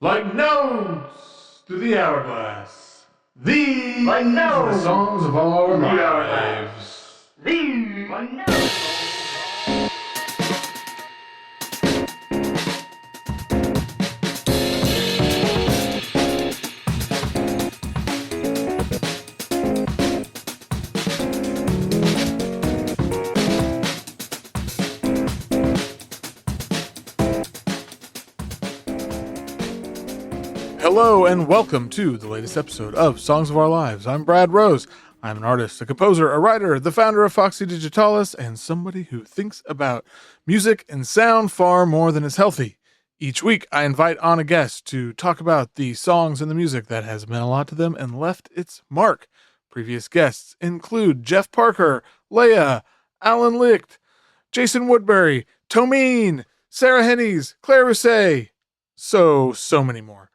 Like nodes to the hourglass. These are the songs of our lives. These are nodes. Hello and welcome to the latest episode of Songs of Our Lives. I'm Brad Rose. I'm an artist, a composer, a writer, the founder of Foxy Digitalis, and somebody who thinks about music and sound far more than is healthy. Each week, I invite on a guest to talk about the songs and the music that has meant a lot to them and left its mark. Previous guests include Jeff Parker, Leia, Alan Licht, Jason Woodbury, Tomine, Sarah Hennies, Claire Rousset, so many more.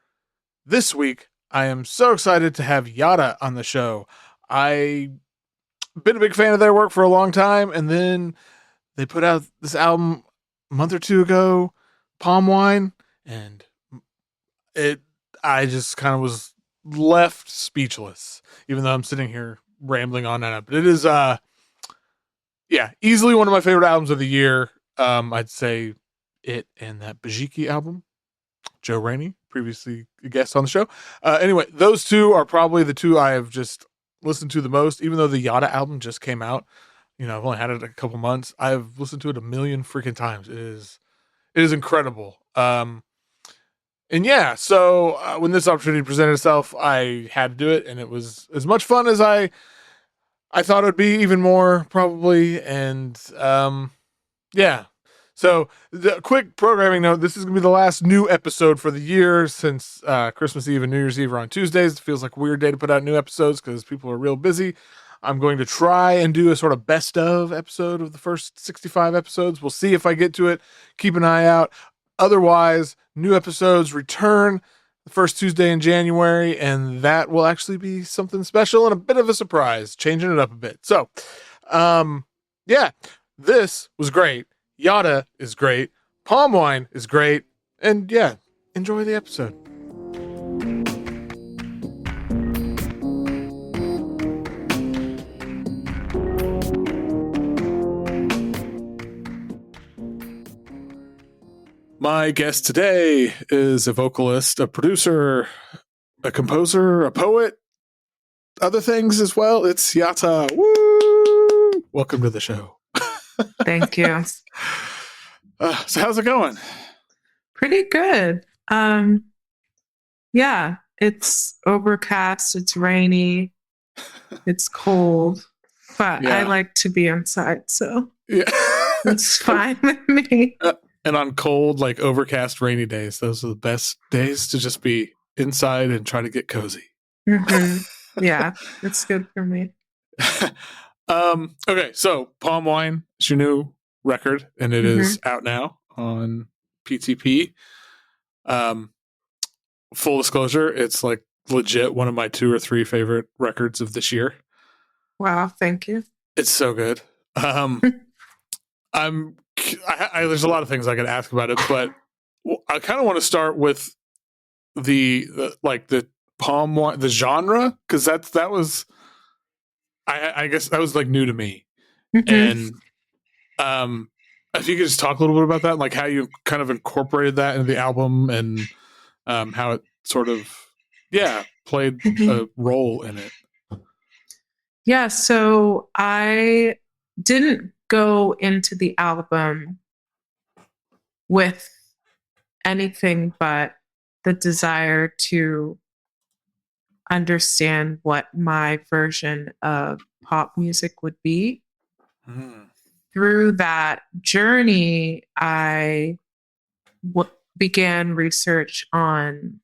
This week, I am so excited to have YATTA on the show. I've been a big fan of their work for a long time, and then they put out this album a month or two ago, Palm Wine, and I just kind of was left speechless, even though I'm sitting here rambling on and on. But it is, easily one of my favorite albums of the year. I'd say it and that Bajiki album, Joe Rainey, previously a guest on the show. Anyway, those two are probably the two I have just listened to the most, even though the YATTA album just came out. You know, I've only had it a couple months. I've listened to it a million freaking times. It is incredible. So when this opportunity presented itself, I had to do it, and it was as much fun as I thought it would be, even more probably. And So, the quick programming note, this is going to be the last new episode for the year, since Christmas Eve and New Year's Eve are on Tuesdays. It feels like a weird day to put out new episodes because people are real busy. I'm going to try and do a sort of best of episode of the first 65 episodes. We'll see if I get to it. Keep an eye out. Otherwise, new episodes return the first Tuesday in January, and that will actually be something special and a bit of a surprise, changing it up a bit. So, this was great. YATTA is great. Palm Wine is great. And enjoy the episode. My guest today is a vocalist, a producer, a composer, a poet, other things as well. It's YATTA. Woo! Welcome to the show. Thank you. So how's it going? Pretty good. It's overcast, it's rainy, it's cold, but I like to be inside, so it's fine with me. And on cold, like overcast, rainy days, those are the best days to just be inside and try to get cozy. Mm-hmm. Yeah, it's good for me. Okay, so Palm Wine is your new record, and it is out now on PTP. Full disclosure, it's like legit one of my 2 or 3 favorite records of this year. Wow, thank you. It's so good. There's a lot of things I could ask about it, but I kind of want to start with the Palm Wine, the genre, because that was. I guess that was like new to me. And if you could just talk a little bit about that, like how you kind of incorporated that into the album, and how it sort of played a role in it. Yeah, so I didn't go into the album with anything but the desire to understand what my version of pop music would be. Through that journey, I began research on,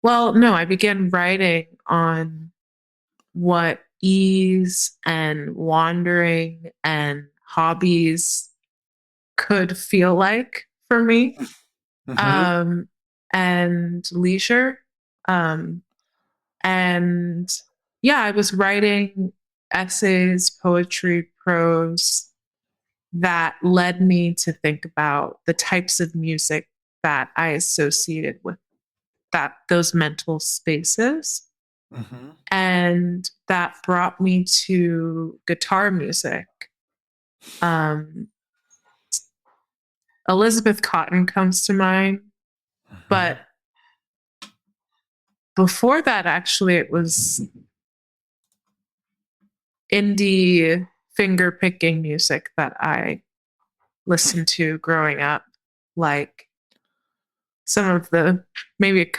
I began writing on what ease and wandering and hobbies could feel like for me, and leisure. I was writing essays, poetry, prose that led me to think about the types of music that I associated with those mental spaces. Mm-hmm. And that brought me to guitar music. Elizabeth Cotton comes to mind, Mm-hmm. but before that, actually, it was indie finger picking music that I listened to growing up, like some of the maybe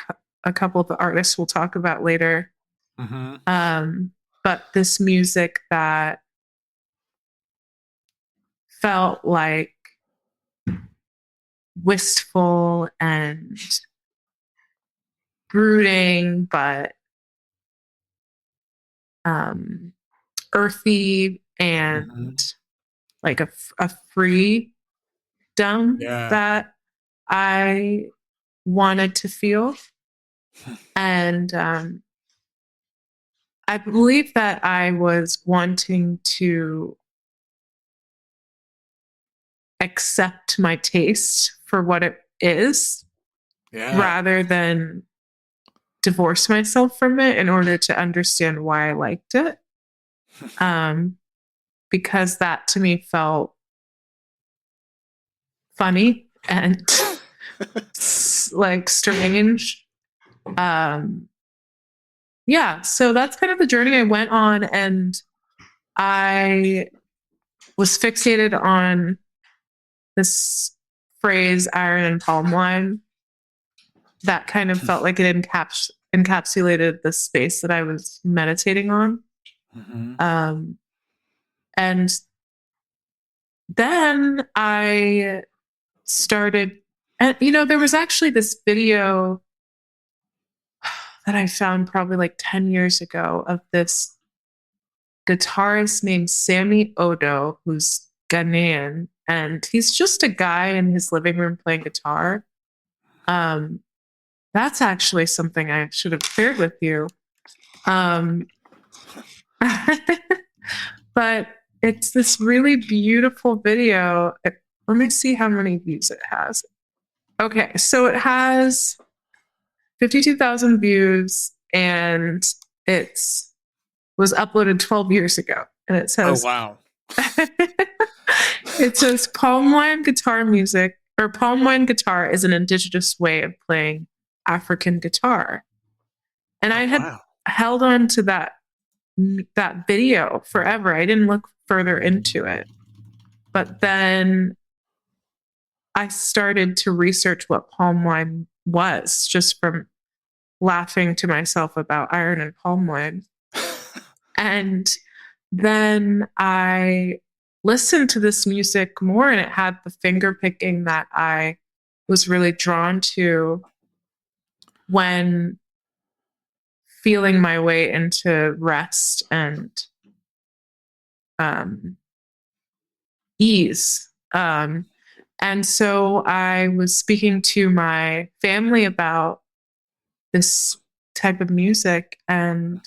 a couple of the artists we'll talk about later. Mm-hmm. But this music that felt like wistful and brooding, but earthy and Mm-hmm. like a freedom Yeah. that I wanted to feel. And I believe that I was wanting to accept my taste for what it is, rather than divorce myself from it in order to understand why I liked it. Because that to me felt funny and like strange. Yeah, so that's kind of the journey I went on, and I was fixated on this phrase iron and palm wine that kind of felt like it encapsulated the space that I was meditating on. Mm-hmm. And then I started, and there was actually this video that I found probably like 10 years ago of this guitarist named Sammy Odo, who's Ghanaian, and he's just a guy in his living room playing guitar. That's actually something I should have shared with you. But it's this really beautiful video. Let me see how many views it has. Okay, so it has 52,000 views, and it was uploaded 12 years ago. And it says, "Oh wow!" It says, "Palm wine guitar music, or palm wine guitar, is an indigenous way of playing African guitar." And I had held on to that video forever. I didn't look further into it. But then I started to research what palm wine was, just from laughing to myself about iron and palm wine. And then I listened to this music more, and it had the finger picking that I was really drawn to when feeling my way into rest and ease. And so I was speaking to my family about this type of music, and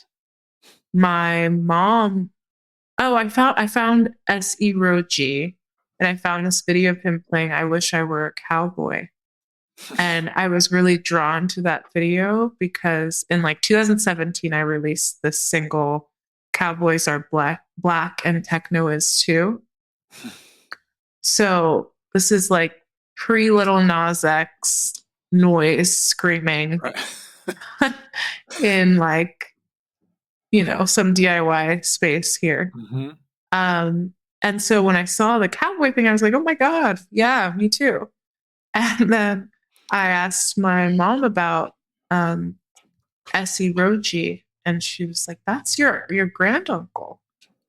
my mom, I found S.E. Rogie, and I found this video of him playing I Wish I Were a Cowboy. And I was really drawn to that video because in like 2017, I released this single, Cowboys Are Black and Techno Is Too. So this is like pre-Little Nas X noise screaming in like, some DIY space here. Mm-hmm. And so when I saw the cowboy thing, I was like, oh my God, yeah, me too. And then I asked my mom about S.E. Rogie, and she was like, that's your granduncle.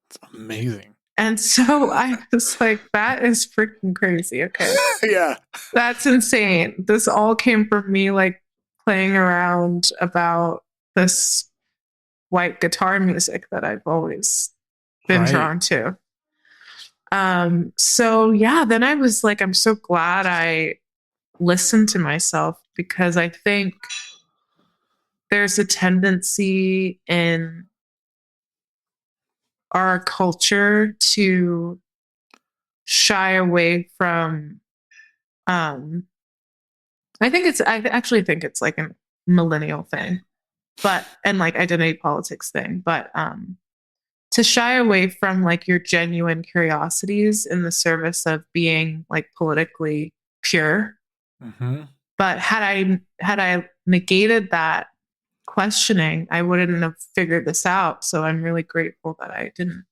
It's amazing. And so I was like, that is freaking crazy. Okay. Yeah. That's insane. This all came from me like playing around about this white guitar music that I've always been drawn to. So yeah, then I was like, I'm so glad I listened to myself, because I think there's a tendency in our culture to shy away from I actually think it's like an millennial thing, and like identity politics thing, but to shy away from like your genuine curiosities in the service of being like politically pure. Mm-hmm. But had I negated that questioning, I wouldn't have figured this out. So I'm really grateful that I didn't.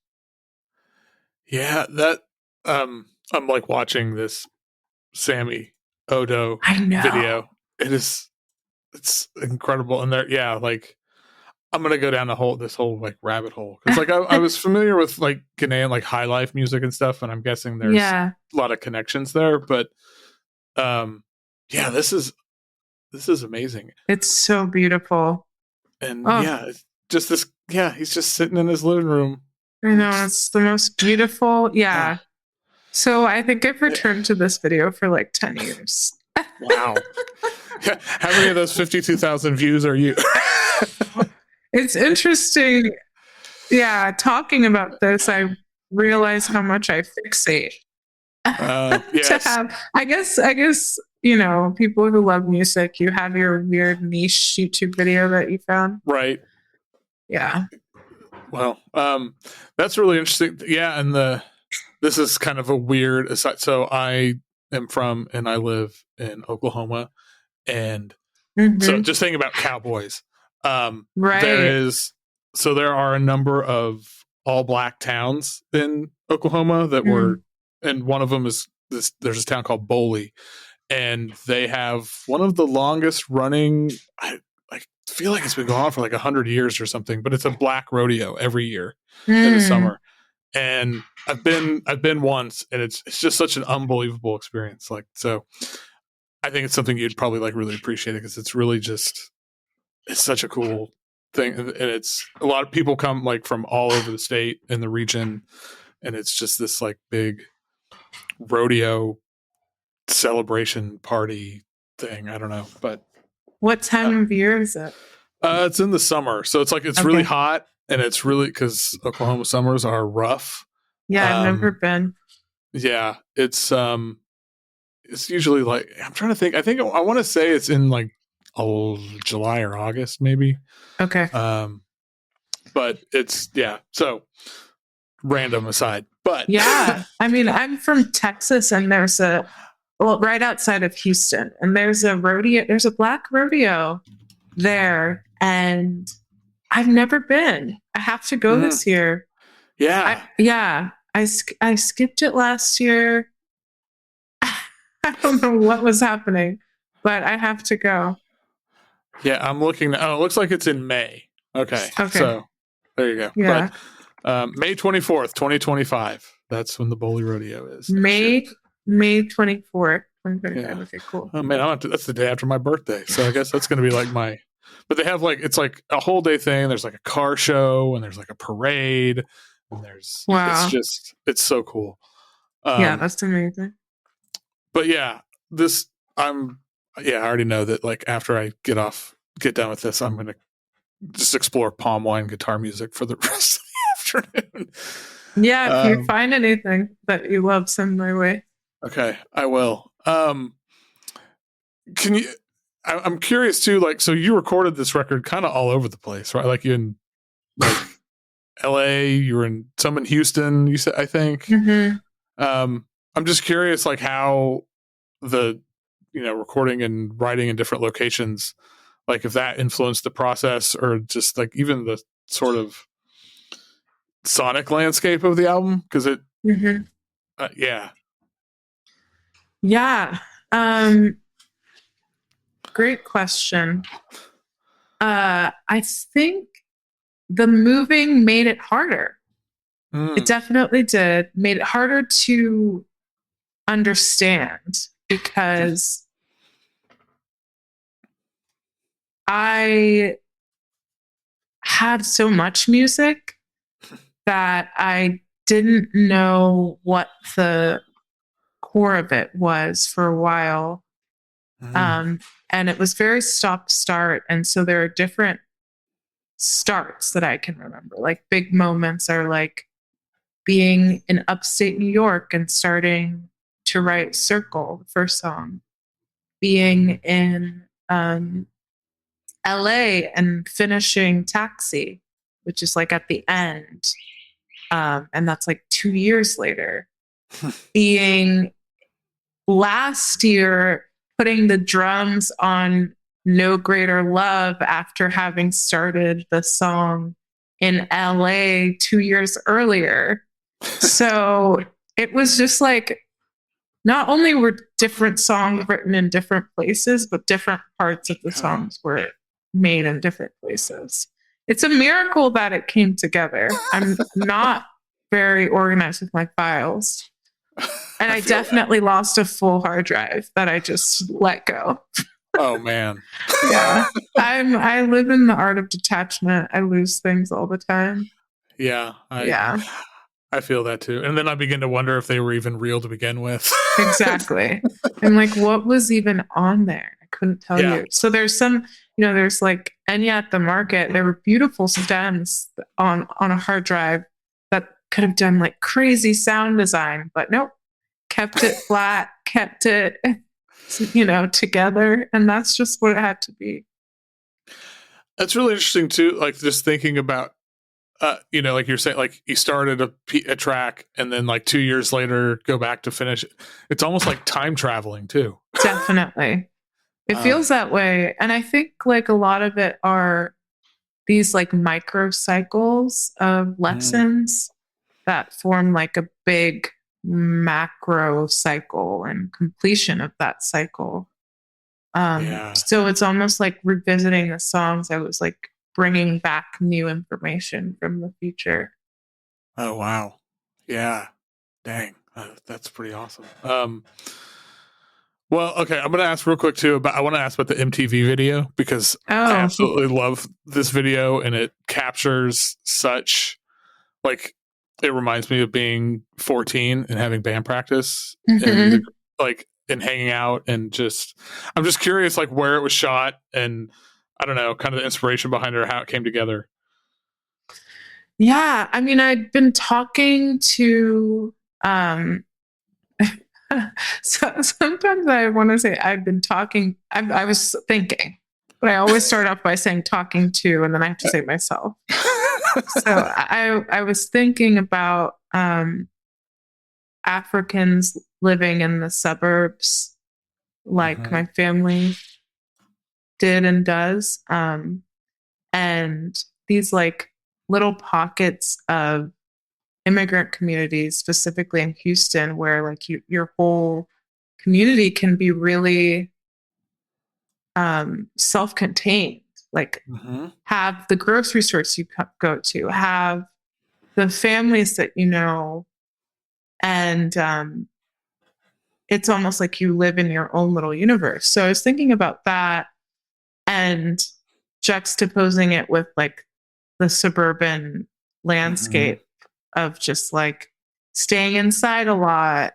Yeah, that I'm like watching this Sammy Odo I know. video. It's incredible. And there, yeah, like I'm gonna go down this whole like rabbit hole because like I was familiar with like Ghanaian like high life music and stuff, and I'm guessing there's a lot of connections there. But yeah, this is amazing. It's so beautiful. And yeah, it's just this. Yeah, he's just sitting in his living room. I know, it's the most beautiful. Yeah. So I think I've returned to this video for like 10 years. Wow. How many of those 52,000 views are you? It's interesting. Yeah, talking about this, I realize how much I fixate. Yes. To have, I guess, you know, people who love music, you have your weird niche YouTube video that you found. Right. Yeah. Well, that's really interesting. Yeah, and this is kind of a weird aside. So I am from and I live in Oklahoma, and so just thinking about cowboys. Right. There are a number of all black towns in Oklahoma that were, and one of them is this. There's this town called Boley, and they have one of the longest running. I feel like it's been going on for like 100 years or something, but it's a black rodeo every year in the summer. And I've been once, and it's just such an unbelievable experience. Like, so I think it's something you'd probably like really appreciate it because it's really just, it's such a cool thing. And it's a lot of people come like from all over the state and the region. And it's just this like big rodeo celebration party thing. I don't know, but what time of year is it? It's in the summer. So it's like, it's really hot, and it's really, because Oklahoma summers are rough. Yeah, I've never been. Yeah, it's usually like, I'm trying to think. I want to say it's in like July or August, maybe. Okay. But it's, yeah. So random aside, but yeah, I mean, I'm from Texas, and there's right outside of Houston, and there's a rodeo. There's a black rodeo there, and I've never been. I have to go this year. Yeah. I skipped it last year. I don't know what was happening, but I have to go. Yeah, I'm looking. Oh, it looks like it's in May. Okay. So there you go. Yeah. But May 24th, 2025. That's when the Boley Rodeo is. May 24th. 2025. Yeah. Okay, cool. Oh man, that's the day after my birthday. So I guess that's going to be like but they have like, it's like a whole day thing. There's like a car show, and there's like a parade, and it's so cool. Yeah, that's amazing. But yeah, I already know that like after I get done with this, I'm going to just explore palm wine guitar music for the rest of the afternoon. Yeah, if you find anything that you love, send my way. Okay, I will. Can you? I'm curious too. Like, so you recorded this record kind of all over the place, right? Like in like L.A., you were in some in Houston. You said, I think. I'm just curious, like how the recording and writing in different locations, like if that influenced the process, or just like even the sort of sonic landscape of the album, because it. Yeah. Great question. I think the moving made it harder. It definitely did. Made it harder to understand, because I had so much music that I didn't know what the core of it was for a while. And it was very stop-start. And so there are different starts that I can remember. Like big moments are like being in upstate New York and starting to write Circle, the first song. Being in LA and finishing Taxi, which is like at the end. And that's like 2 years later. Being last year, putting the drums on No Greater Love after having started the song in LA 2 years earlier. So it was just like, not only were different songs written in different places, but different parts of the songs were made in different places. It's a miracle that it came together. I'm not very organized with my files. And I definitely lost a full hard drive that I just let go. Oh man. Yeah. I live in the art of detachment. I lose things all the time. Yeah. Yeah. I feel that too. And then I begin to wonder if they were even real to begin with. Exactly. I'm like, what was even on there? I couldn't tell you. So there's some, there's like Enya at the Market. There were beautiful stems on a hard drive that could have done like crazy sound design, but nope. Kept it flat, kept it, together. And that's just what it had to be. That's really interesting too. Like just thinking about, like you're saying, like you started a track and then like 2 years later go back to finish it. It's almost like time traveling too. Definitely. It feels that way. And I think like a lot of it are these like micro cycles of lessons that form like a big macro cycle and completion of that cycle. So it's almost like revisiting the songs. I was like bringing back new information from the future. Oh wow. Yeah. Dang. That's pretty awesome. Well, okay, I'm going to ask real quick too I want to ask about the MTV video because I absolutely love this video and it captures such like it reminds me of being 14 and having band practice and and hanging out and I'm just curious like where it was shot and I don't know, kind of the inspiration behind it or how it came together. Yeah, I mean, I'd been talking to so sometimes I want to say I've been talking, I was thinking, but I always start off by saying talking to, and then I have to say myself. So I was thinking about Africans living in the suburbs, like my family did and does, and these like little pockets of immigrant communities, specifically in Houston, where like your whole community can be really self-contained. Like have the grocery stores you go to, have the families that you know, and it's almost like you live in your own little universe. So I was thinking about that and juxtaposing it with like the suburban landscape of just like staying inside a lot,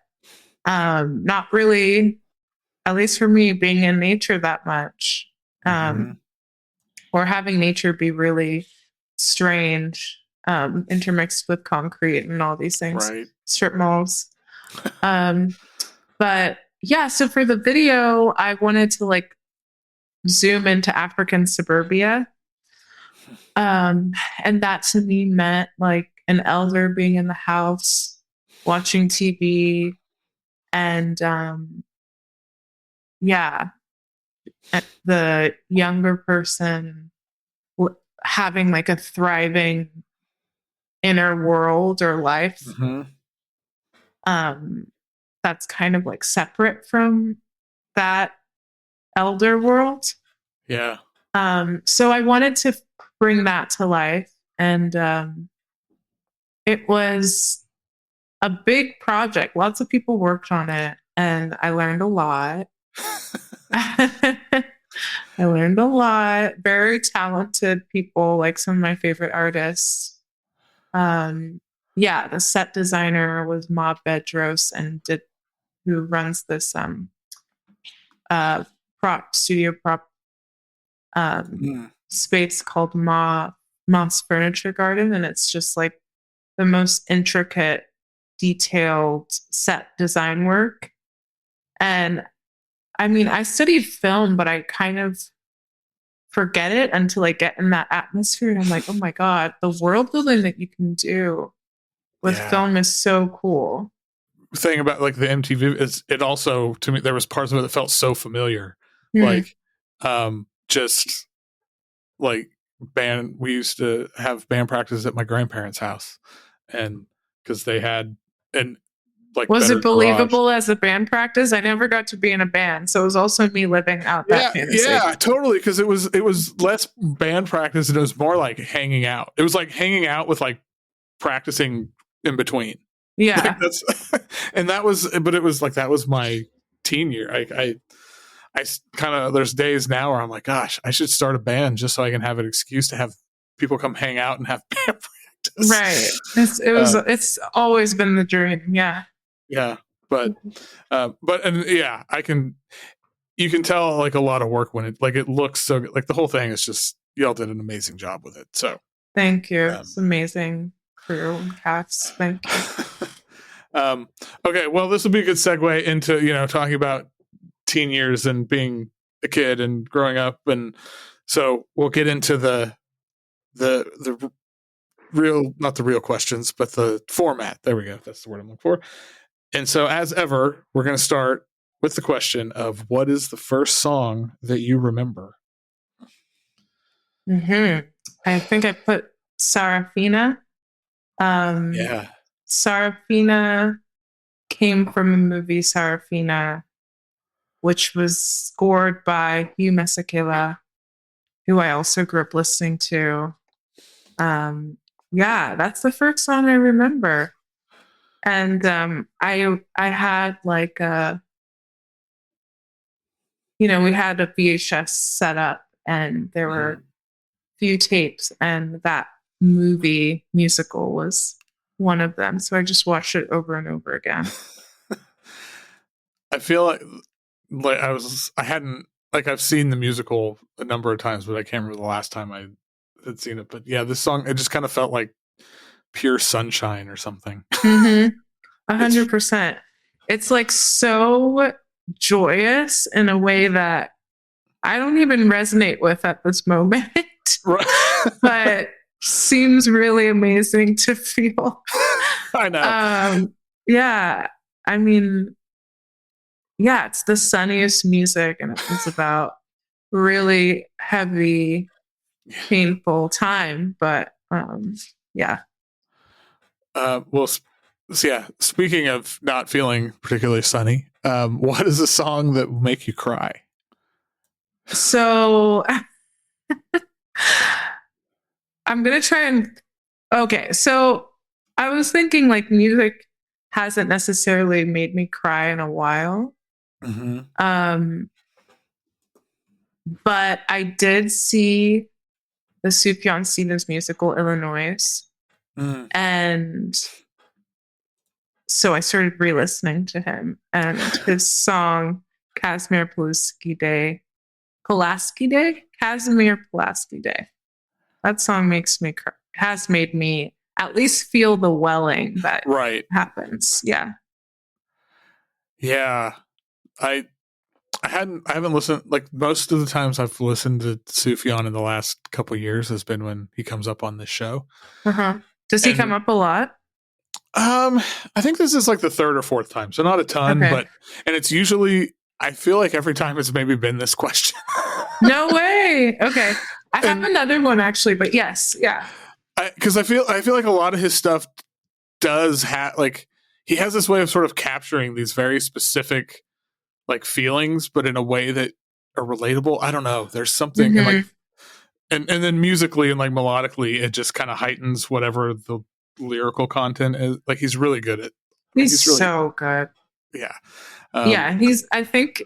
not really, at least for me, being in nature that much, or having nature be really strange, intermixed with concrete and all these things, strip malls. But yeah, so for the video, I wanted to like zoom into African suburbia. And that to me meant like an elder being in the house, watching TV, and the younger person having like a thriving inner world or life. That's kind of like separate from that elder world. Yeah. So I wanted to bring that to life, and it was a big project. Lots of people worked on it, and I learned a lot. I learned a lot. Very talented people, like some of my favorite artists. The set designer was Ma Bedros, and who runs this studio prop space called Ma's Furniture Garden, and it's just like the most intricate, detailed set design work. And I mean, I studied film, but I kind of forget it until I get in that atmosphere. And I'm like, oh my God, the world building that you can do with film is so cool. Thing about like the MTV is it also, to me, there was parts of it that felt so familiar. Mm. Like just like band, we used to have band practice at my grandparents' house, and because they had, and like, was better it believable garage. As a band practice? I never got to be in a band, so it was also me living out that fantasy. Yeah, totally. Because it was less band practice, and it was more like hanging out. It was like hanging out with like practicing in between. Yeah, like that's, and that was, but it was like that was my teen year. I kind of, there's days now where I'm like, gosh, I should start a band just so I can have an excuse to have people come hang out and have band practice. Right. It's always been the dream. Yeah. Yeah, but and yeah, you can tell like a lot of work when it looks so good. Like the whole thing is just, y'all did an amazing job with it. So thank you. It's amazing crew and cast. Thank you. Okay, well, this will be a good segue into, talking about teen years and being a kid and growing up, and so we'll get into the real, not the real questions, but the format. There we go. That's the word I'm looking for. And so, as ever, we're going to start with the question of, what is the first song that you remember? I think I put Sarafina. Yeah. Sarafina came from a movie, Sarafina, which was scored by Hugh Masekela, who I also grew up listening to. Yeah, that's the first song I remember. And I had like we had a VHS set up, and there were a few tapes, and that movie musical was one of them. So I just watched it over and over again. I feel like I've seen the musical a number of times, but I can't remember the last time I had seen it. But yeah, this song, it just kind of felt like pure sunshine or something. 100%. It's like so joyous in a way that I don't even resonate with at this moment, but seems really amazing to feel. I know. Yeah, I mean, yeah, it's the sunniest music, and it's about really heavy, painful time, but yeah. Well, so yeah, speaking of not feeling particularly sunny, what is a song that will make you cry? So I'm going to try and, okay, so I was thinking like music hasn't necessarily made me cry in a while. But I did see the Sufjan Stevens musical, Illinois. And so I started re-listening to him, and his song Casimir Pulaski Day. Casimir Pulaski Day. That song has made me at least feel the welling that happens. Yeah. Yeah. I haven't listened, like most of the times I've listened to Sufjan in the last couple of years has been when he comes up on this show. Does he come up a lot? I think this is like the third or fourth time, so not a ton, and it's usually, I feel like every time it's maybe been this question. No way. Okay. I have another one actually, but yes. Yeah. Because I feel like a lot of his stuff does have, like, he has this way of sort of capturing these very specific like feelings, but in a way that are relatable. I don't know. There's something and like, and then musically and like melodically, it just kind of heightens whatever the lyrical content is. Like, he's really good at. He's really, so good. Yeah. Yeah. I think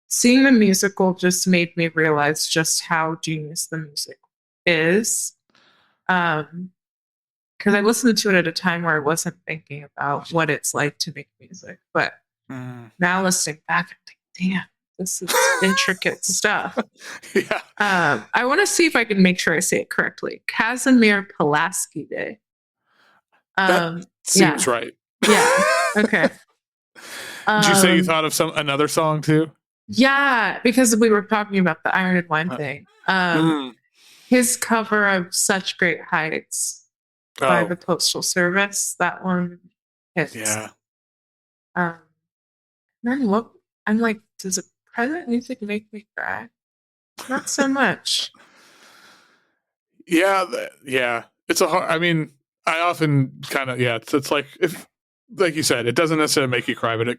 seeing the musical just made me realize just how genius the music is. Because I listened to it at a time where I wasn't thinking about what it's like to make music, but now listening back, I'm like, damn, this is intricate stuff. Yeah. I want to see if I can make sure I say it correctly. Casimir Pulaski Day. That seems right. Yeah. Okay. Did you say you thought of another song too? Yeah, because we were talking about the Iron and Wine Uh, thing. mm, His cover of Such Great Heights by oh, the Postal Service, that one hits. yeah. Um, then what? I'm like, does a present music make me cry? Not so much. Yeah, yeah. It's a hard. I mean, I often kind of it's like if, like you said, it doesn't necessarily make you cry, but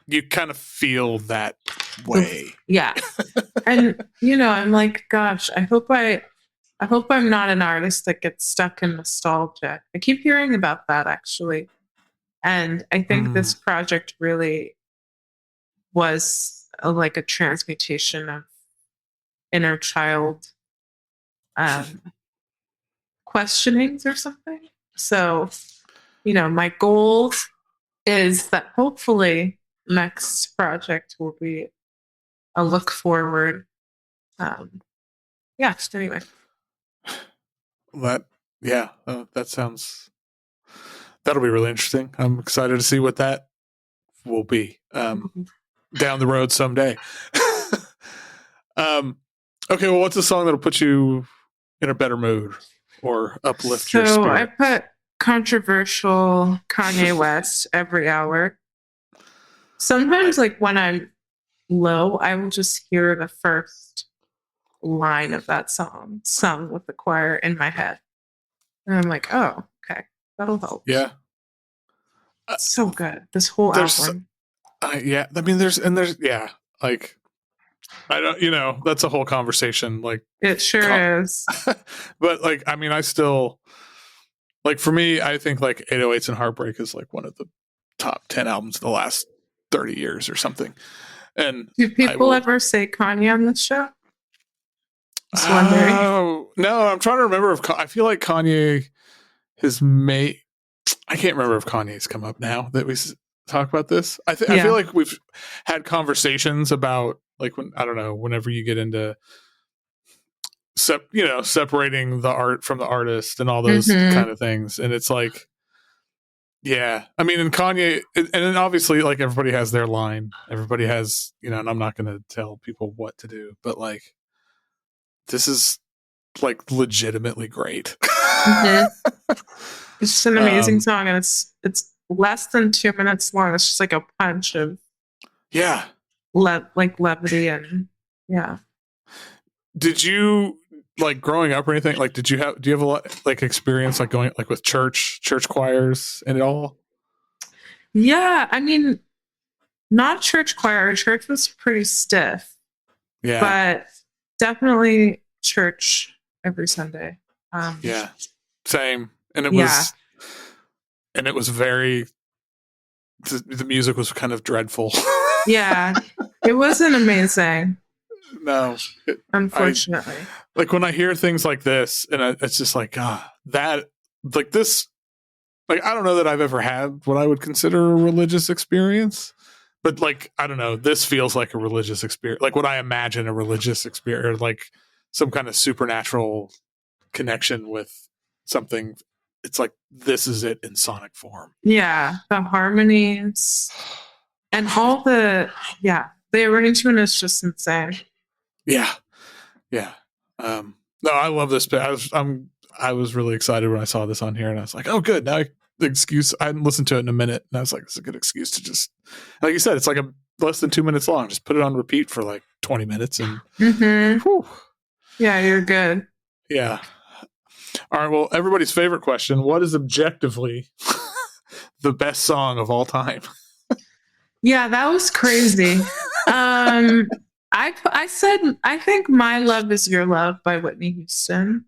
you kind of feel that way. Yeah. And I'm like, gosh, I hope I'm not an artist that gets stuck in nostalgia. I keep hearing about that actually. And I think Mm. this project really was like a transmutation of inner child um, questionings or something. So, my goal is that hopefully next project will be a look forward. Just anyway. That that sounds that'll be really interesting. I'm excited to see what that will be down the road someday. Okay, well, what's a song that'll put you in a better mood or uplift your So I spirit? put controversial Kanye West every hour. Sometimes, like when I'm low, I will just hear the first line of that song sung with the choir in my head. And I'm like, oh, okay, that'll help. Yeah, So good. This whole there's album. yeah. I mean, there's yeah. Like I don't, that's a whole conversation. Like It sure is. but like, I mean, I still like for me, I think like 808s and Heartbreak is like one of the top 10 albums of the last 30 years or something. And Do people ever say Kanye on this show? Just wondering. Oh no, I'm trying to remember if I feel like Kanye has made. I can't remember if Kanye's come up now that we talk about this. I feel like we've had conversations about like when I don't know whenever you get into separating the art from the artist and all those kind of things, and it's like. Yeah, I mean, and Kanye, and then obviously, like everybody has their line. Everybody has, and I'm not going to tell people what to do, but like, this is like legitimately great. It's just an amazing song, and it's less than 2 minutes long. It's just like a punch of like levity and Did you like growing up or anything? Like, do you have a lot like experience like going like with church choirs and it all? Yeah, I mean, not church choir. Church was pretty stiff. Yeah, but definitely church every Sunday. Yeah, same. And it was, and it was very. The music was kind of dreadful. Yeah, it wasn't amazing. No, unfortunately. Like when I hear things like this, and it's just like, that, like this, like I don't know that I've ever had what I would consider a religious experience, but like I don't know, this feels like a religious experience, like what I imagine a religious experience, like some kind of supernatural connection with something. It's like this is it in sonic form. Yeah, the harmonies and all the arrangement is just insane. Yeah. No, I love this bit. I was really excited when I saw this on here, and I was like, oh, good. Now the excuse I hadn't listened to it in a minute, and I was like, it's a good excuse to just, like you said, it's like a less than 2 minutes long. Just put it on repeat for like 20 minutes, and yeah, you're good. Yeah. All right. Well, everybody's favorite question: what is objectively the best song of all time? Yeah, that was crazy. I said I think My Love Is Your Love by Whitney Houston.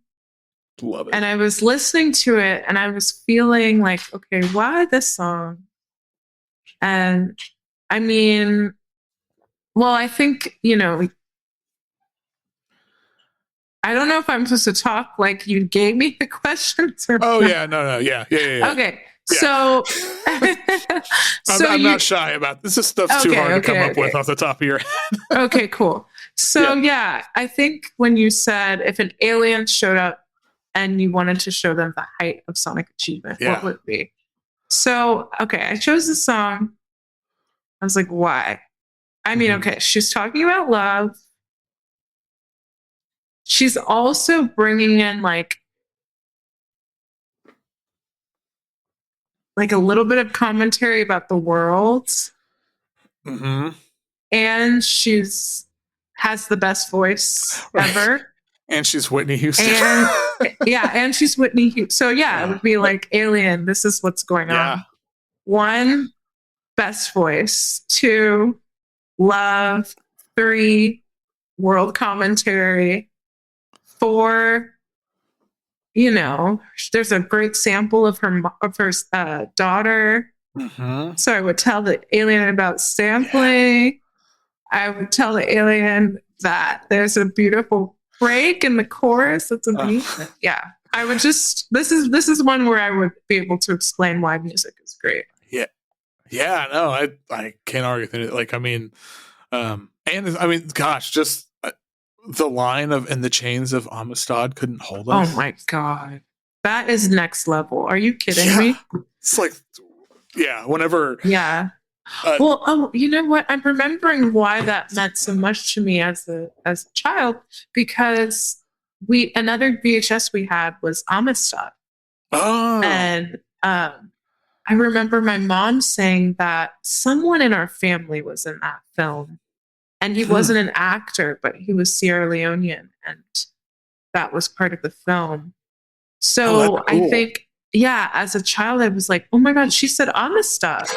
Love it. And I was listening to it and I was feeling like, okay, why this song? And I mean, well, I think, I don't know if I'm supposed to talk like you gave me the questions or no. Yeah. Okay. So, I'm not shy about this. This stuff's too hard to come up with off the top of your head. Okay, cool. So I think when you said if an alien showed up and you wanted to show them the height of sonic achievement, what would it be? So, okay, I chose the song. I was like, why? I mean, Mhm. okay, she's talking about love. She's also bringing in like a little bit of commentary about the world, Mhm. and she's has the best voice ever. And she's Whitney Houston. And yeah, and she's Whitney Houston. So yeah, it would be like Alien. This is what's going Yeah. on. 1, best voice. 2, love. 3, world commentary. 4, there's a great sample of her daughter. Mhm. So I would tell the alien about sampling. I would tell the alien that there's a beautiful break in the chorus. That's amazing. Yeah. I would just this is one where I would be able to explain why music is great. Yeah. Yeah, no, I can't argue with it. Like, I mean, and I mean, gosh, just the line of "and the chains of Amistad couldn't hold us." Oh my god. That is next level. Are you kidding me? It's like, yeah, whenever. Yeah. Well, you know what? I'm remembering why that meant so much to me as a child, because another VHS we had was Amistad. Oh. And I remember my mom saying that someone in our family was in that film. And he wasn't an actor, but he was Sierra Leonean, and that was part of the film. So that's cool. I think, yeah, as a child, I was like, oh my God, she said Amistad.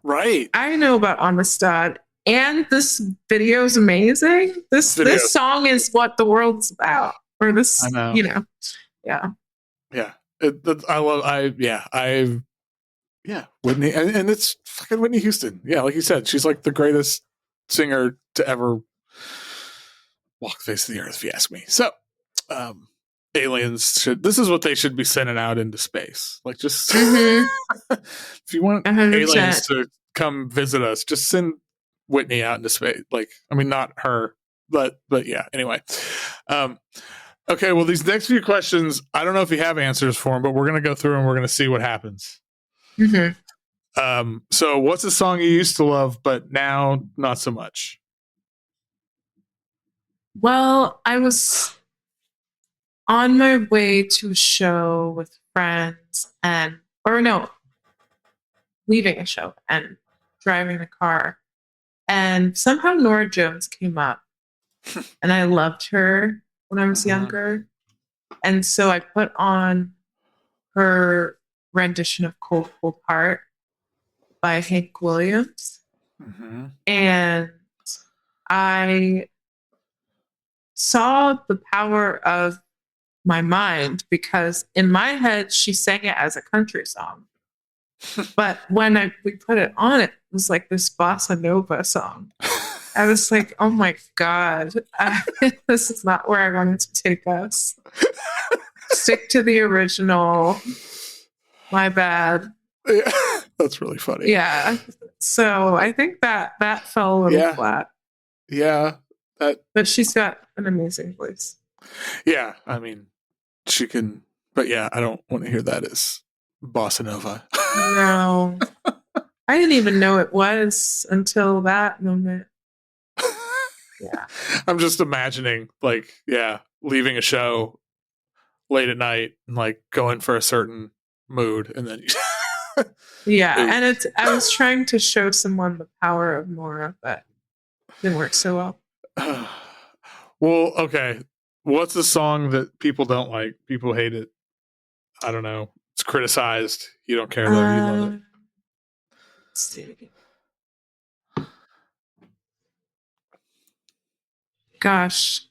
Right. I know about Amistad. And this video is amazing. This song is what the world's about. Or this, I know. Yeah. Yeah. Whitney, and it's fucking Whitney Houston. Yeah, like you said, she's like the greatest singer to ever walk the face of the earth, if you ask me. So, aliens this is what they should be sending out into space. Like, just if you want 100%. aliens to come visit us, just send Whitney out into space. Like, I mean, not her, but yeah. Anyway, okay. Well, these next few questions, I don't know if you have answers for them, but we're gonna go through and we're gonna see what happens. So, what's a song you used to love but now not so much? Well, I was on my way to a show with friends leaving a show and driving the car. And somehow Nora Jones came up, and I loved her when I was younger. And so I put on her rendition of Cold Cold Heart by Hank Williams. And I saw the power of my mind, because in my head, she sang it as a country song. But when we put it on, it was like this bossa nova song. I was like, oh my God, this is not where I wanted to take us. Stick to the original. My bad. Yeah, that's really funny. Yeah. So I think that fell a little flat. Yeah. But she's got an amazing voice. Yeah. I mean, she can, but yeah, I don't want to hear that as bossa nova. No. I didn't even know it was until that moment. Yeah. I'm just imagining, like, leaving a show late at night and like going for a certain mood, and then and I was trying to show someone the power of Nora, but it didn't work so well. Well, okay. What's a song that people don't like? People hate it. I don't know. It's criticized. You don't care though. You love it. Let's see. Gosh,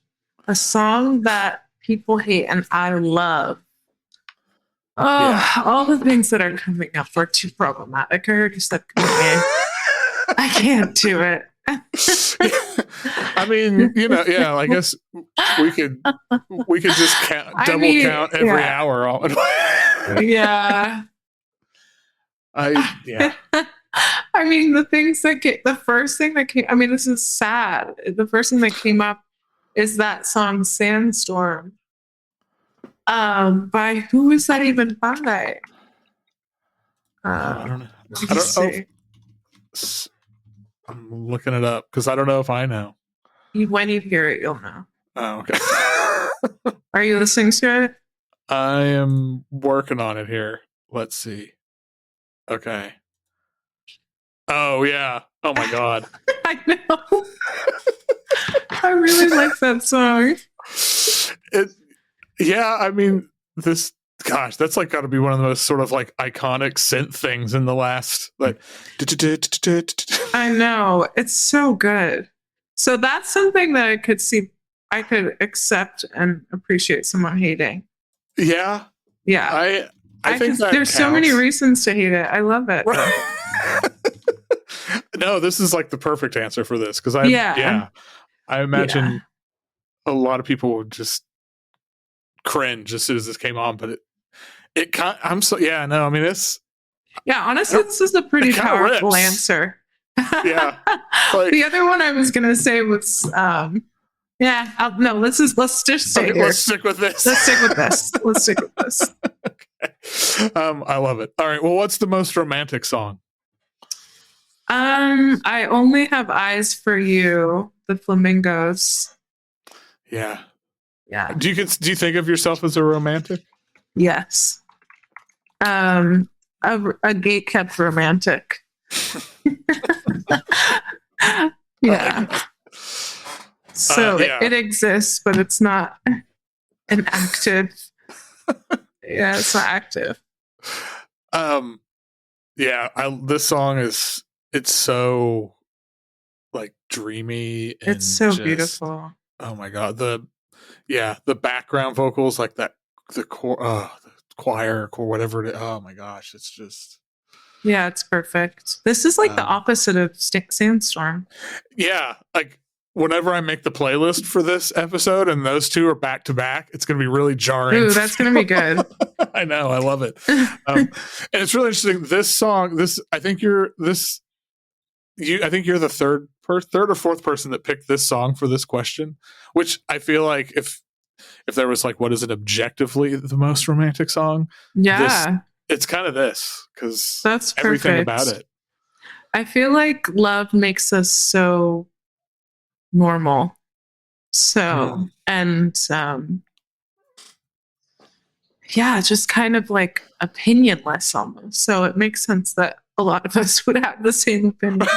a song that people hate and I love. Oh, all the things that are coming up are too problematic. I already said Kanye. I can't do it. I mean, I guess we could just double count every hour. Yeah. I mean, the first thing that came, I mean, this is sad. The first thing that came up is that song Sandstorm. By who is that even by? I don't know. I'm looking it up because I don't know if I know. When you hear it, you'll know. Oh, okay. Are you listening to it? I am working on it here. Let's see. Okay. Oh yeah. Oh my god. I know. I really like that song. It. Yeah. I mean, this. Gosh, that's like got to be one of the most sort of like iconic synth things in the last. Like. I know. It's so good. So that's something that I could accept and appreciate someone hating. Yeah. Yeah. I think that there's so many reasons to hate it. I love it. No, this is like the perfect answer for this because I imagine a lot of people would just cringe as soon as this came on, but I mean it's honestly this is a pretty powerful rips. answer. Yeah. Like, the other one I was gonna say was let's just stay here. Let's stick with this. Okay. I love it. All right, well, what's the most romantic song? I Only Have Eyes for You, the Flamingos. Yeah. Do you think of yourself as a romantic? Yes. A gate-kept romantic. Yeah. So it exists, but it's not an active. Yeah, it's not active. This song it's so like dreamy. And it's so beautiful. Oh my god, the background vocals like that, the choir or whatever it is. Oh my gosh, it's just it's perfect. This is like the opposite of Sandstorm. Yeah, like whenever I make the playlist for this episode and those two are back to back, it's going to be really jarring. Ooh, that's going to be good. I know, I love it. And it's really interesting. This song, I think you're the third or fourth person that picked this song for this question, which I feel like if there was like, what is it objectively the most romantic song? Yeah. It's kind of this, because that's everything perfect. about it. I feel like love makes us so normal. So, and just kind of like opinionless almost. So it makes sense that a lot of us would have the same opinion.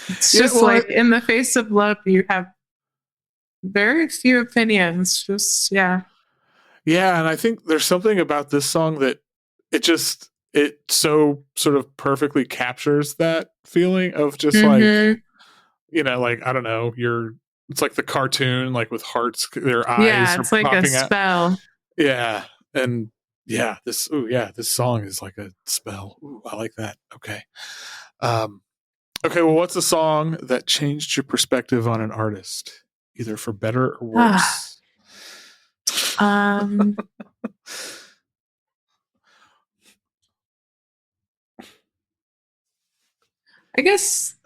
It's just like in the face of love, you have very few opinions. Just, yeah. Yeah. And I think there's something about this song that it so sort of perfectly captures that feeling of just like, like, I don't know, it's like the cartoon, like with hearts, their eyes. Yeah, it's like a spell. Out. Yeah. And this song is like a spell. Ooh, I like that. Okay. Okay, well, what's a song that changed your perspective on an artist, either for better or worse? I guess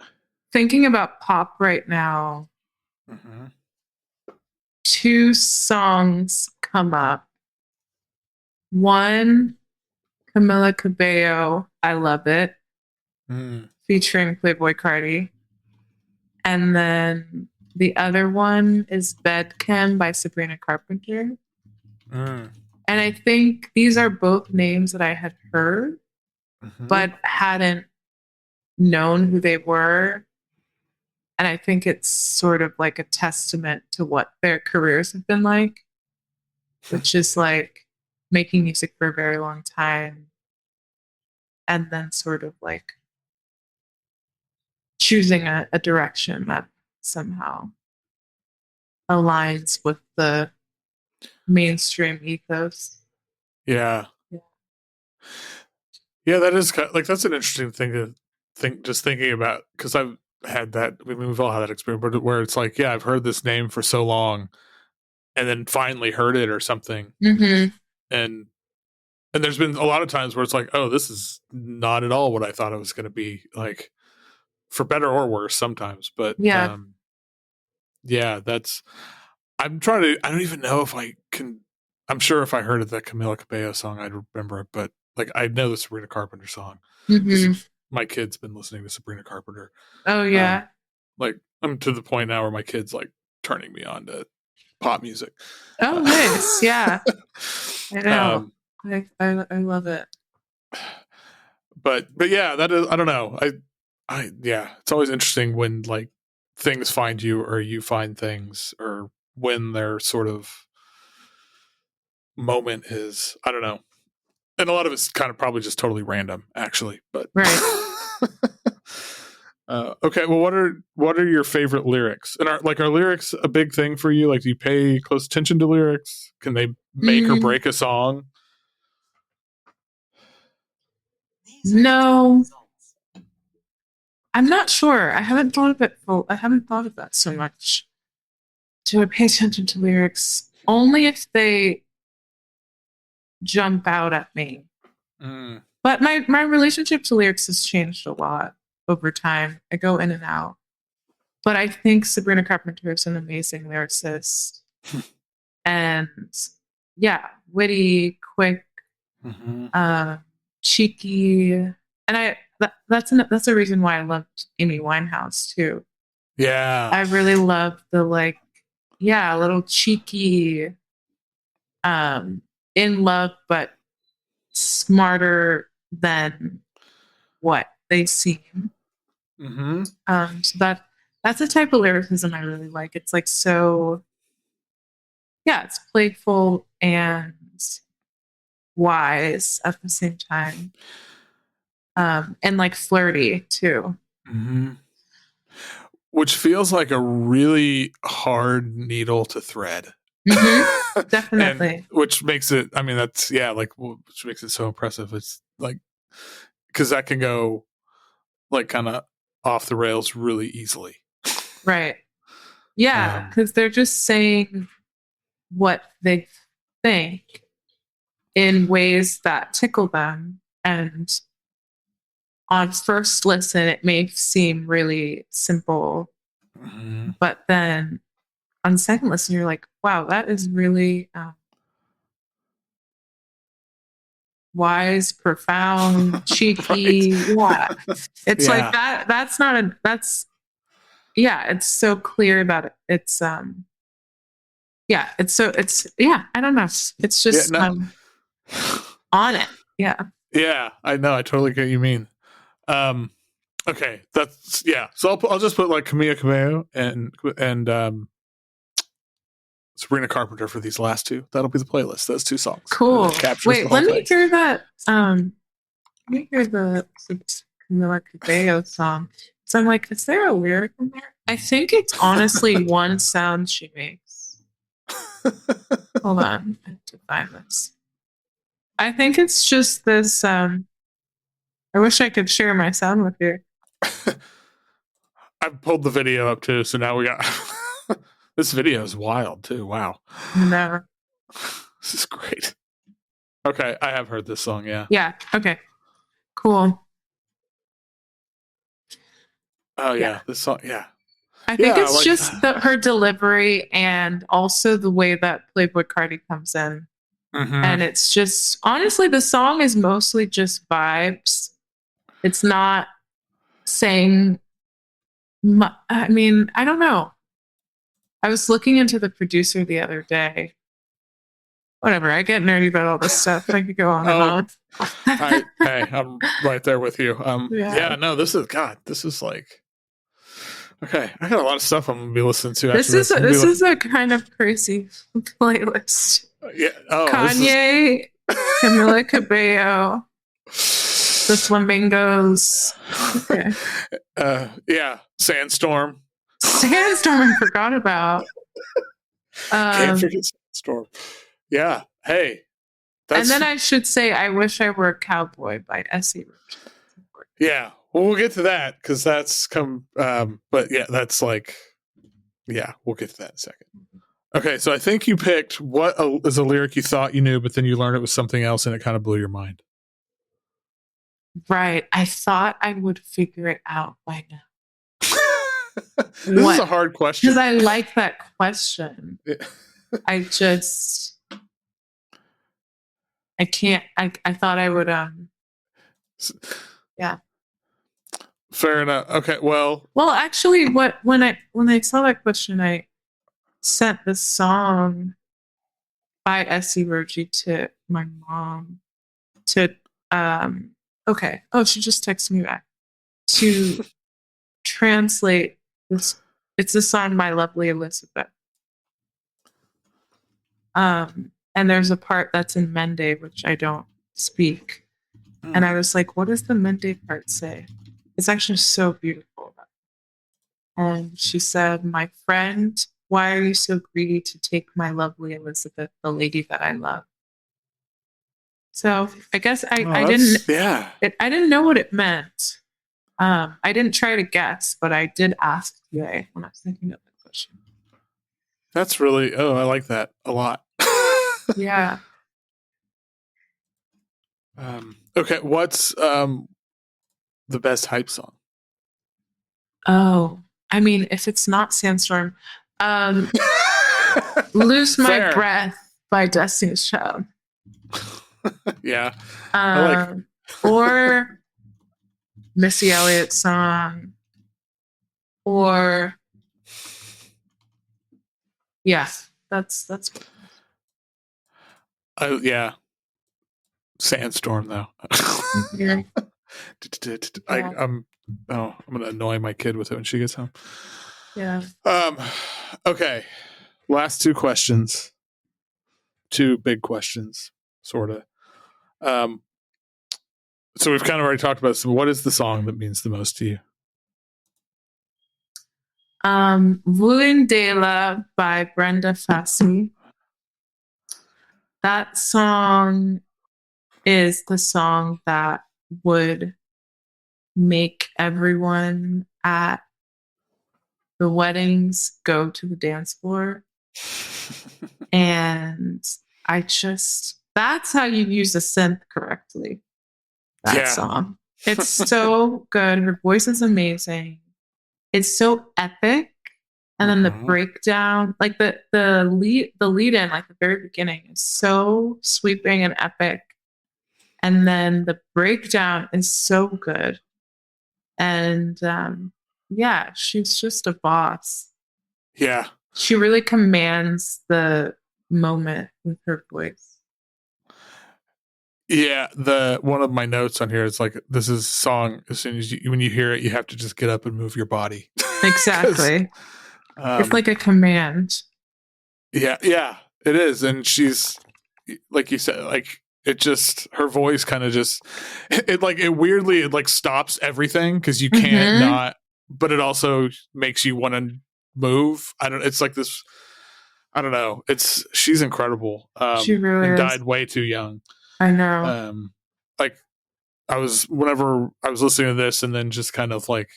thinking about pop right now, two songs come up. One, Camila Cabello, I Love It, featuring Playboi Carti. And then the other one is Bedchem by Sabrina Carpenter. And I think these are both names that I had heard, but hadn't known who they were. And I think it's sort of like a testament to what their careers have been like, which is like making music for a very long time and then sort of like choosing a direction that somehow aligns with the mainstream ethos. Yeah, that is kind of, like, that's an interesting thing to think, just thinking about, because I've had that. I mean, we've all had that experience, but where it's like, I've heard this name for so long, and then finally heard it or something, and there's been a lot of times where it's like, oh, this is not at all what I thought it was going to be, like, for better or worse sometimes. But that's. I don't even know if I can. I'm sure if I heard that Camila Cabello song, I'd remember it, but like, I know the Sabrina Carpenter song. my kid's been listening to Sabrina Carpenter. Oh yeah. Like I'm to the point now where my kid's like turning me on to pop music. Oh nice. Yeah. I know. I love it. But yeah, that is, I don't know. Yeah, it's always interesting when like things find you or you find things, or when their sort of moment is, I don't know. And a lot of it's kind of probably just totally random, actually. But right. Okay, well, what are your favorite lyrics? And are lyrics a big thing for you? Like, do you pay close attention to lyrics? Can they make or break a song? No, I'm not sure. I haven't thought of it. I haven't thought of that so much. Do I pay attention to lyrics only if they jump out at me? But my relationship to lyrics has changed a lot over time. I go in and out. But I think Sabrina Carpenter is an amazing lyricist. And yeah, witty, quick, cheeky. And that's a reason why I loved Amy Winehouse too. Yeah. I really love the a little cheeky, in love, but smarter than what they seem. So that's the type of lyricism I really like. It's like so, yeah, it's playful and wise at the same time, and like flirty too. Which feels like a really hard needle to thread. Definitely. Which makes it, I mean, that's, yeah, like, which makes it so impressive. It's like, because that can go like kind of off the rails really easily. Right. Yeah, because they're just saying what they think in ways that tickle them. And on first listen, it may seem really simple. But then on second listen, you're like, wow, that is really wise, profound, cheeky. Right. Yeah. It's like that. It's so clear about it. It's I don't know. It's just on it. Yeah. Yeah, I know. I totally get what you mean. Okay, that's, yeah. So I'll just put like Camila Cabello and Sabrina Carpenter for these last two. That'll be the playlist. Those two songs. Cool. Wait, let me hear that. Let me hear the Camila Cabello song. So I'm like, is there a lyric in there? I think it's honestly one sound she makes. Hold on, I have to find this. I think it's just this. I wish I could share my sound with you. I pulled the video up too, so now we got this video is wild too. Wow. No. This is great. Okay, I have heard this song, yeah. Yeah, okay. Cool. Oh yeah, this song, yeah. I think it's like, just her delivery and also the way that Playboy Carti comes in. And it's just, honestly, the song is mostly just vibes. It's not saying, I mean, I don't know. I was looking into the producer the other day. Whatever, I get nerdy about all this stuff. I could go on and on. Hey, I'm right there with you. No, this is like, okay, I got a lot of stuff I'm gonna be listening to. This is a kind of crazy playlist. Yeah. Oh, Kanye, Camila Cabello, the Flamingos. Okay. Yeah, Sandstorm. Sandstorm, I forgot about. Can't forget Sandstorm. Yeah. Hey. And then I should say, I Wish I Were a Cowboy by S.E. Rogie. Yeah. Well, we'll get to that because that's come. But yeah, that's like, yeah, we'll get to that in a second. Okay, so I think you picked what is a lyric you thought you knew, but then you learned it was something else, and it kind of blew your mind. Right. I thought I would figure it out by now. This is a hard question. Because I like that question. I can't. I thought I would. Yeah. Fair enough. Okay, well, actually, when I saw that question, I sent the song by Rogie to my mom to okay. Oh, she just texted me back to translate this. It's a song by Lovely Elizabeth. And there's a part that's in Mende, which I don't speak. And I was like, what does the Mende part say? It's actually so beautiful. And she said, my friend, why are you so greedy to take my lovely Elizabeth, the lady that I love? So I guess I didn't. Yeah. I didn't know what it meant. I didn't try to guess, but I did ask today when I was thinking of the question. That's really. Oh, I like that a lot. Yeah. Okay, what's the best hype song? Oh, I mean, if it's not Sandstorm, Lose My Fair. Breath by Destiny's Child. Yeah. I like or Missy Elliott's song. Or yeah, that's yeah. Sandstorm though. yeah. I'm gonna annoy my kid with it when she gets home. Yeah. Okay. Last two questions. Two big questions, sort of. So we've kind of already talked about this. What is the song that means the most to you? Vulindela by Brenda Fassie. That song is the song that would make everyone at the weddings go to the dance floor. And that's how you use a synth correctly. That song. It's so good. Her voice is amazing. It's so epic. And then the breakdown, like the lead in, like the very beginning, is so sweeping and epic. And then the breakdown is so good. And yeah, she's just a boss. Yeah. She really commands the moment with her voice. Yeah, one of my notes on here is like, this is a song. As soon as when you hear it, you have to just get up and move your body. Exactly. It's like a command. Yeah, it is. And she's, like you said, like it just, her voice kind of just, it weirdly stops everything because you can't not, but it also makes you want to move. It's like this, I don't know. She's incredible. She really is. Died way too young. I know. Whenever I was listening to this and then just kind of like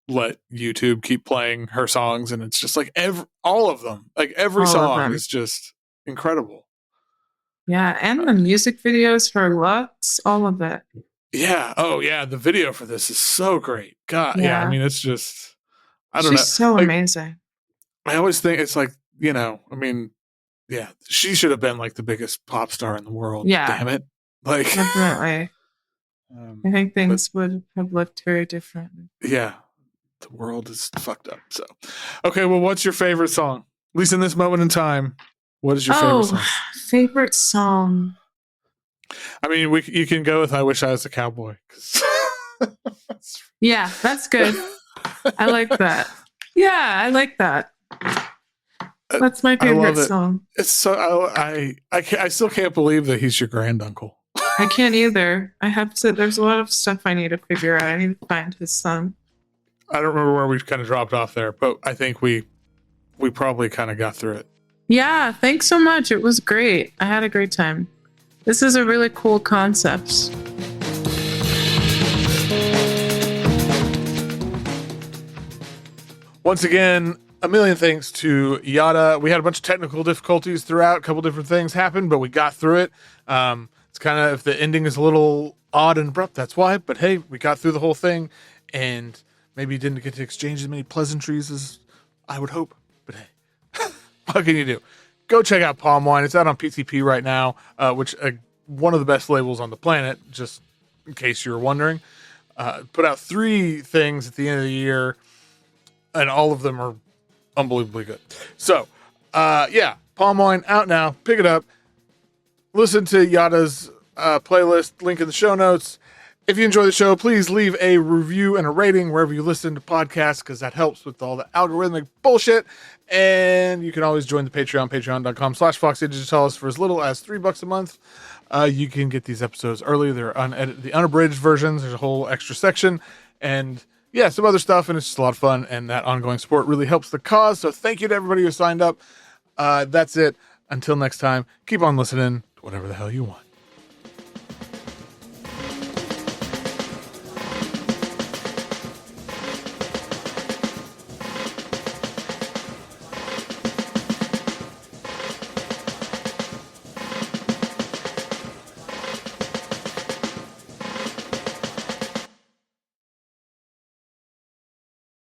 let YouTube keep playing her songs, and it's just like all of them, like every song is just incredible. Yeah, and the music videos for Lux, all of it. Yeah. Oh yeah, the video for this is so great. God, yeah. I mean, it's just, I don't know. She's so amazing. I always think it's like, I mean, yeah, she should have been like the biggest pop star in the world. Yeah. Damn it. Like, definitely. I think things would have looked very different. Yeah. The world is fucked up. So, okay, well, what's your favorite song? At least in this moment in time, what is your favorite song? Favorite song? I mean, you can go with I Wish I Was a Cowboy. Yeah, that's good. I like that. Yeah, I like that. That's my favorite song. It's so I still can't believe that he's your granduncle. I can't either. There's a lot of stuff I need to figure out. I need to find his son. I don't remember where we kind of dropped off there, but I think we probably kind of got through it. Yeah, thanks so much. It was great. I had a great time. This is a really cool concept. Once again, a million thanks to YATTA. We had a bunch of technical difficulties throughout. A couple different things happened, but we got through it. It's kind of, if the ending is a little odd and abrupt, that's why. But hey, we got through the whole thing, and maybe you didn't get to exchange as many pleasantries as I would hope. But hey, what can you do? Go check out Palm Wine. It's out on PCP right now, which one of the best labels on the planet, just in case you were wondering. put out 3 things at the end of the year, and all of them are unbelievably good. So, yeah, Palm Wine out now. Pick it up. Listen to Yatta's playlist, link in the show notes. If you enjoy the show, please leave a review and a rating wherever you listen to podcasts, because that helps with all the algorithmic bullshit. And you can always join the Patreon, patreon.com/Foxy Digitalis for as little as $3 a month. You can get these episodes early. They're unedited, the unabridged versions. There's a whole extra section and yeah, some other stuff. And it's just a lot of fun. And that ongoing support really helps the cause. So thank you to everybody who signed up. That's it. Until next time, keep on listening to whatever the hell you want.